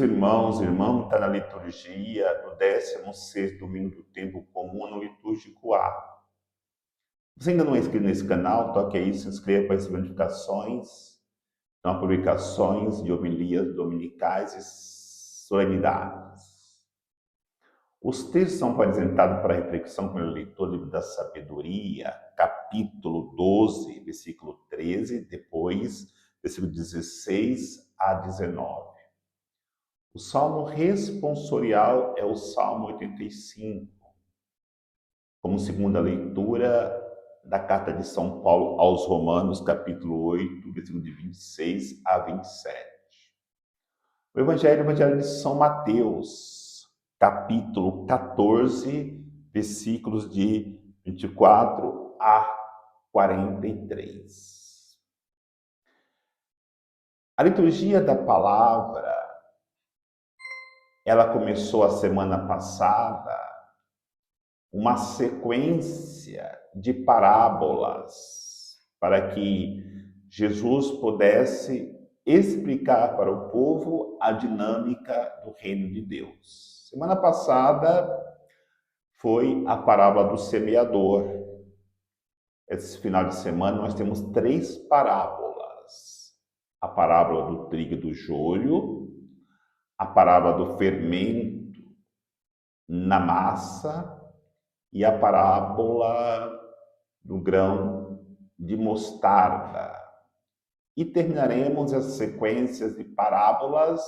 Queridos irmãos e irmãs, está na liturgia do 16º domingo do tempo comum, no litúrgico A. Você ainda não é inscrito nesse canal? Toque aí, se inscreva para receber notificações, então, publicações de homilias dominicais e solenidades. Os textos são apresentados para reflexão pelo leitor do livro da sabedoria, capítulo 12, versículo 13, depois, versículo 16 a 19. O salmo responsorial é o Salmo 85, como segunda leitura da carta de São Paulo aos Romanos, capítulo 8, versículo de 26 a 27. O Evangelho de São Mateus, capítulo 14, versículos de 24 a 43. A liturgia da palavra, ela começou a semana passada uma sequência de parábolas para que Jesus pudesse explicar para o povo a dinâmica do reino de Deus. Semana passada foi a parábola do semeador. Esse final de semana nós temos 3 parábolas. A parábola do trigo e do joio, a parábola do fermento na massa e a parábola do grão de mostarda. E terminaremos as sequências de parábolas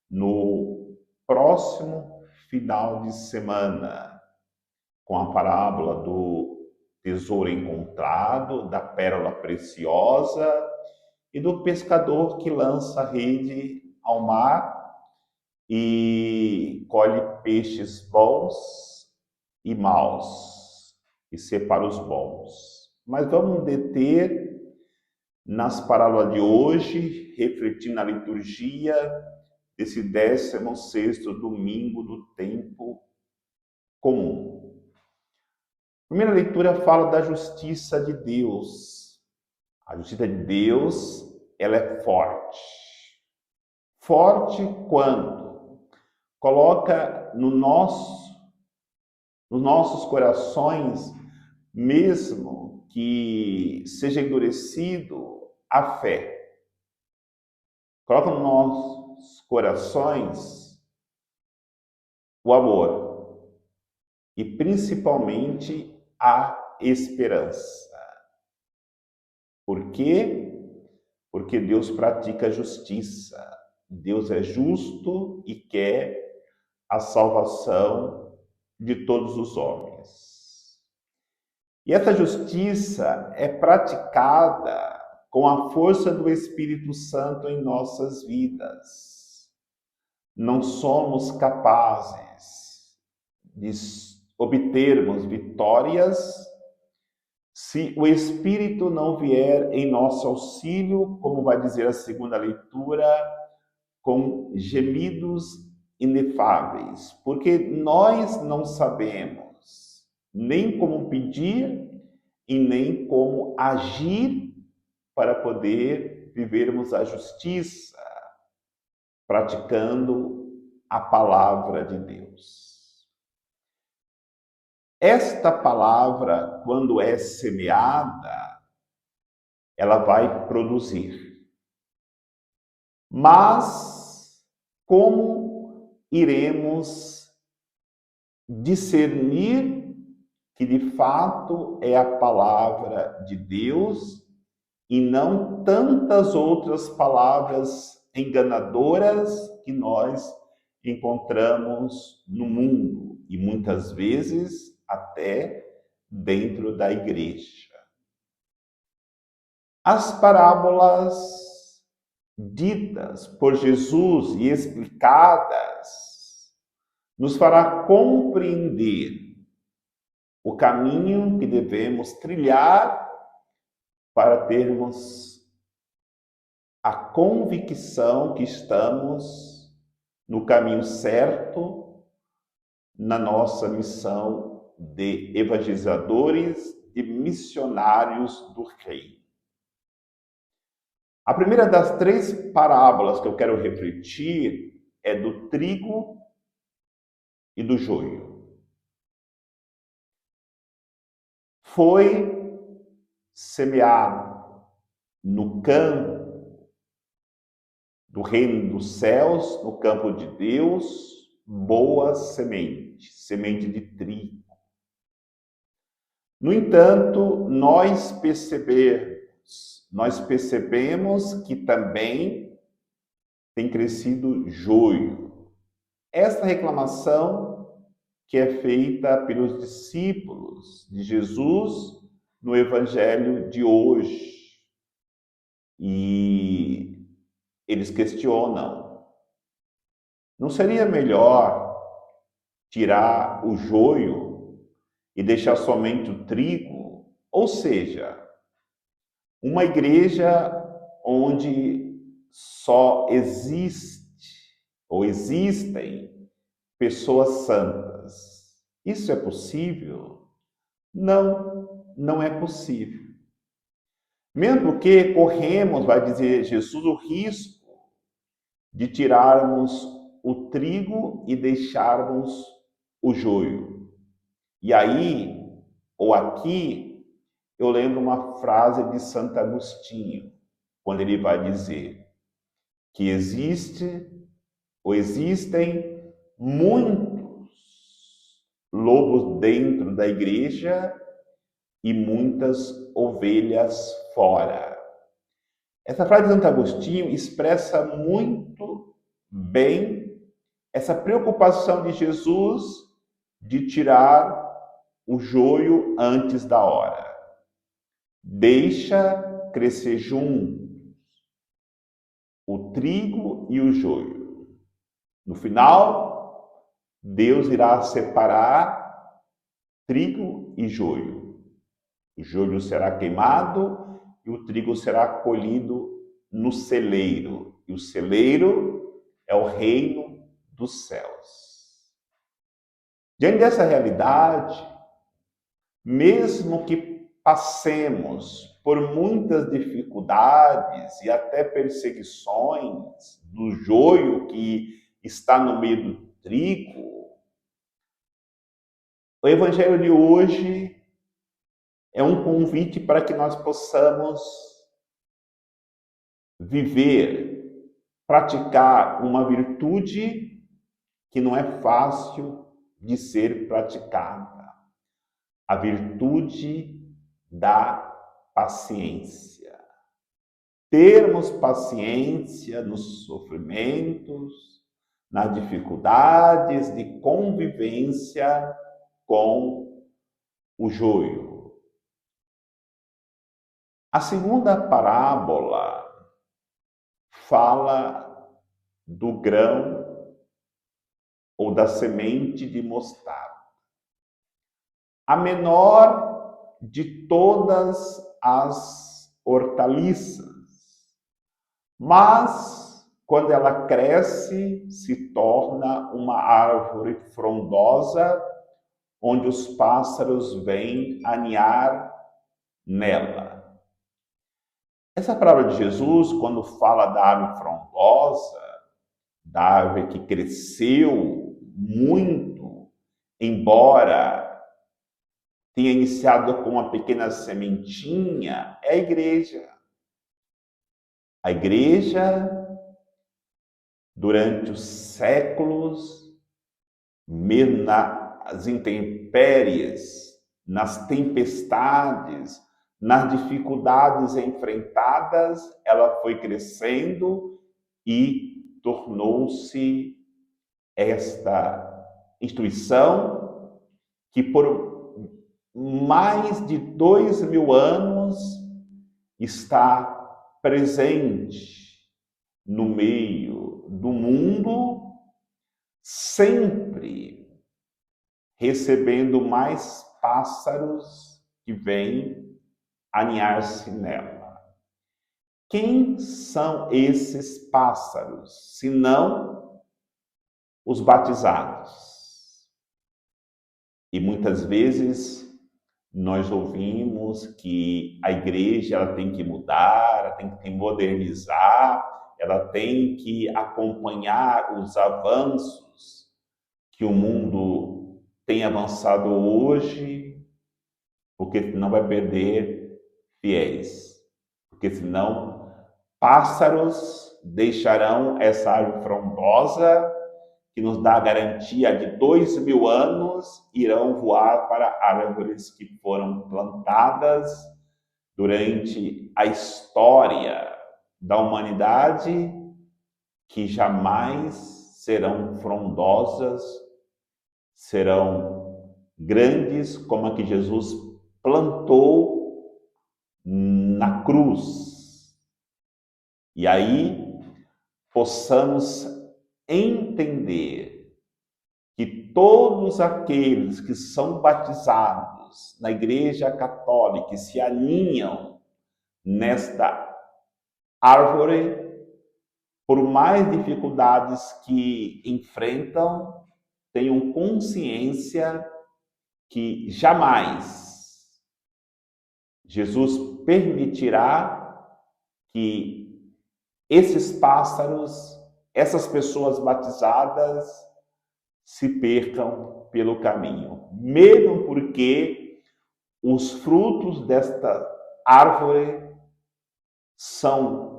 no próximo final de semana, com a parábola do tesouro encontrado, da pérola preciosa e do pescador que lança a rede ao mar e colhe peixes bons e maus, e separa os bons. Mas vamos deter nas parábolas de hoje, refletindo na liturgia desse 16º domingo do tempo comum. A primeira leitura fala da justiça de Deus. A justiça de Deus, ela é forte. Forte quando coloca nos nossos corações, mesmo que seja endurecido, a fé. Coloca nos nossos corações o amor e principalmente a esperança. Por quê? Porque Deus pratica justiça. Deus é justo e quer a salvação de todos os homens. E essa justiça é praticada com a força do Espírito Santo em nossas vidas. Não somos capazes de obtermos vitórias se o Espírito não vier em nosso auxílio, como vai dizer a segunda leitura, com gemidos inefáveis, porque nós não sabemos nem como pedir e nem como agir para poder vivermos a justiça, praticando a palavra de Deus. Esta palavra, quando é semeada, ela vai produzir. Mas como iremos discernir que de fato é a palavra de Deus e não tantas outras palavras enganadoras que nós encontramos no mundo e muitas vezes até dentro da igreja? As parábolas ditas por Jesus e explicadas nos fará compreender o caminho que devemos trilhar para termos a convicção que estamos no caminho certo na nossa missão de evangelizadores e missionários do reino. A primeira das 3 parábolas que eu quero refletir é do trigo e do joio. Foi semeado no campo do reino dos céus, no campo de Deus, boa semente, semente de trigo. No entanto, nós percebemos que também tem crescido joio. Esta reclamação que é feita pelos discípulos de Jesus no Evangelho de hoje. E eles questionam: não seria melhor tirar o joio e deixar somente o trigo? Ou seja, uma igreja onde só existem pessoas santas. Isso é possível? Não, não é possível. Mesmo porque corremos, vai dizer Jesus, o risco de tirarmos o trigo e deixarmos o joio. E aí, ou aqui, eu lembro uma frase de Santo Agostinho, quando ele vai dizer que existem muitos lobos dentro da igreja e muitas ovelhas fora. Essa frase de Santo Agostinho expressa muito bem essa preocupação de Jesus de tirar o joio antes da hora. Deixa crescer juntos o trigo e o joio. No final, Deus irá separar trigo e joio. O joio será queimado e o trigo será colhido no celeiro. E o celeiro é o reino dos céus. Diante dessa realidade, mesmo que passemos por muitas dificuldades e até perseguições do joio que está no meio do trigo, o Evangelho de hoje é um convite para que nós possamos viver, praticar uma virtude que não é fácil de ser praticada. A virtude da paciência. Termos paciência nos sofrimentos, nas dificuldades de convivência com o joio. A segunda parábola fala do grão ou da semente de mostarda. A menor de todas as hortaliças, mas quando ela cresce, se torna uma árvore frondosa, onde os pássaros vêm aninhar nela. Essa palavra de Jesus, quando fala da árvore frondosa, da árvore que cresceu muito, embora tenha iniciado com uma pequena sementinha, é a igreja. A igreja, durante os séculos, mesmo nas intempéries, nas tempestades, nas dificuldades enfrentadas, ela foi crescendo e tornou-se esta instituição que por mais de 2000 anos está presente no meio do mundo, sempre recebendo mais pássaros que vêm aninhar-se nela. Quem são esses pássaros, senão os batizados? E muitas vezes nós ouvimos que a igreja ela tem que mudar, ela tem que modernizar, ela tem que acompanhar os avanços que o mundo tem avançado hoje, porque senão vai perder fiéis. Porque senão pássaros deixarão essa árvore frondosa, que nos dá a garantia de 2000 anos, irão voar para árvores que foram plantadas durante a história da humanidade, que jamais serão frondosas, serão grandes como a que Jesus plantou na cruz. E aí possamos entender que todos aqueles que são batizados na Igreja Católica e se alinham nesta árvore, por mais dificuldades que enfrentam, tenham consciência que jamais Jesus permitirá que esses pássaros, essas pessoas batizadas, se percam pelo caminho, mesmo porque os frutos desta árvore são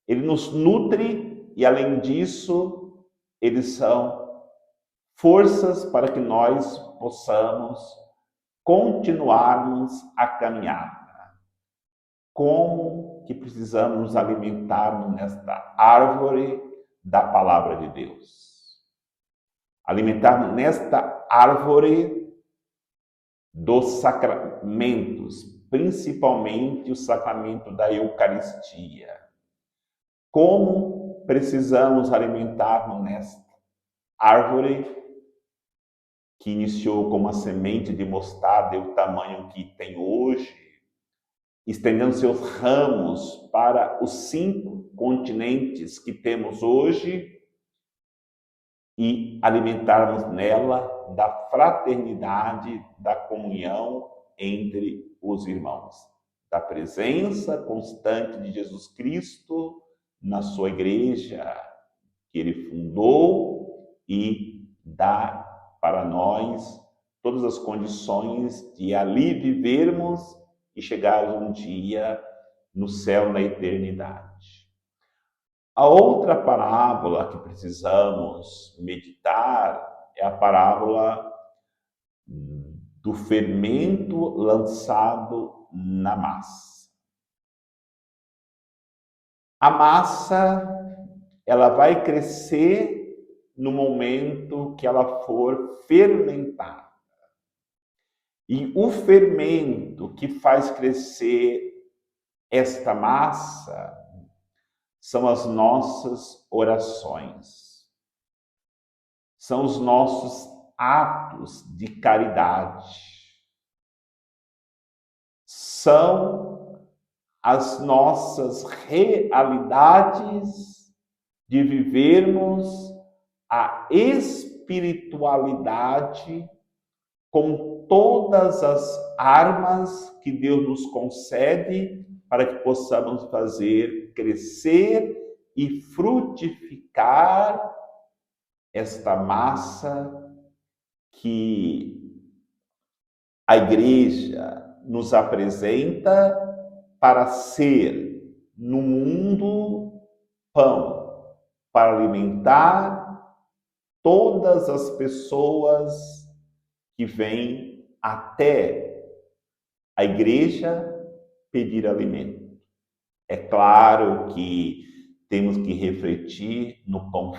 ele nos nutre e, além disso, eles são forças para que nós possamos continuarmos a caminhada. Como que precisamos nos alimentar nesta árvore da palavra de Deus? Alimentar nesta árvore dos sacramentos, principalmente o sacramento da Eucaristia. Como precisamos alimentar nesta árvore que iniciou como uma semente de mostarda e o tamanho que tem hoje, estendendo seus ramos para os 5 continentes que temos hoje e alimentarmos nela da fraternidade, da comunhão entre os irmãos, da presença constante de Jesus Cristo na sua igreja que ele fundou e dá para nós todas as condições de ali vivermos e chegar um dia no céu, na eternidade. A outra parábola que precisamos meditar é a parábola do fermento lançado na massa. A massa, ela vai crescer no momento que ela for fermentada. E o fermento que faz crescer esta massa são as nossas orações, são os nossos atos de caridade, são as nossas realidades de vivermos a espiritualidade com todas as armas que Deus nos concede para que possamos fazer crescer e frutificar esta massa que a Igreja nos apresenta para ser no mundo pão, para alimentar todas as pessoas que vêm até a igreja pedir alimento. É claro que temos que refletir no pão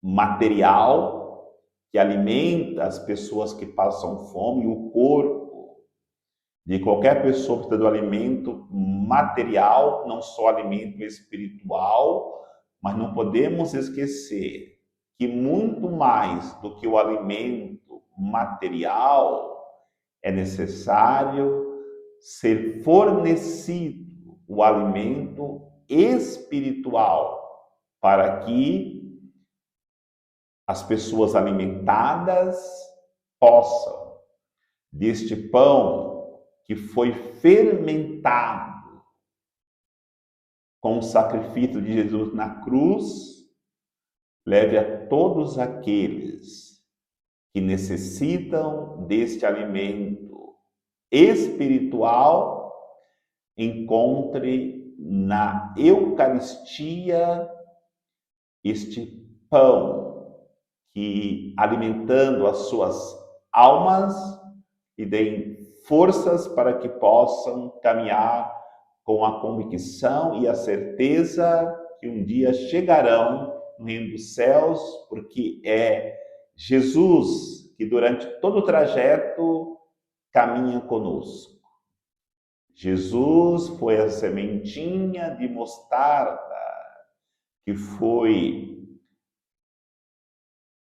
material que alimenta as pessoas que passam fome, o corpo de qualquer pessoa que precisa do alimento material, não só alimento espiritual, mas não podemos esquecer que muito mais do que o alimento material, é necessário ser fornecido o alimento espiritual para que as pessoas alimentadas possam, deste pão que foi fermentado com o sacrifício de Jesus na cruz, leve a todos aqueles que necessitam deste alimento espiritual, encontre na Eucaristia este pão que, alimentando as suas almas, lhe deem forças para que possam caminhar com a convicção e a certeza que um dia chegarão no reino dos céus, porque é Jesus que durante todo o trajeto caminha conosco. Jesus foi a sementinha de mostarda que foi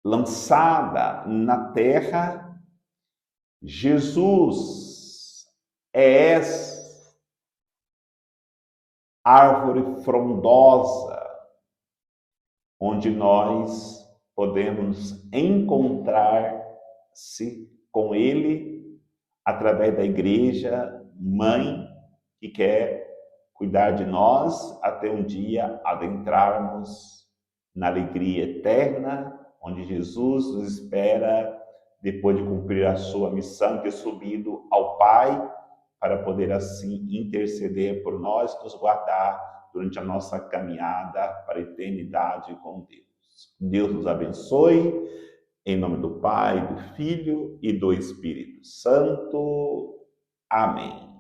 lançada na terra. Jesus é essa árvore frondosa onde nós podemos encontrar-se com Ele através da igreja mãe que quer cuidar de nós até um dia adentrarmos na alegria eterna, onde Jesus nos espera depois de cumprir a sua missão, ter subido ao Pai, para poder assim interceder por nós, nos guardar durante a nossa caminhada para a eternidade com Deus. Deus nos abençoe, em nome do Pai, do Filho e do Espírito Santo. Amém.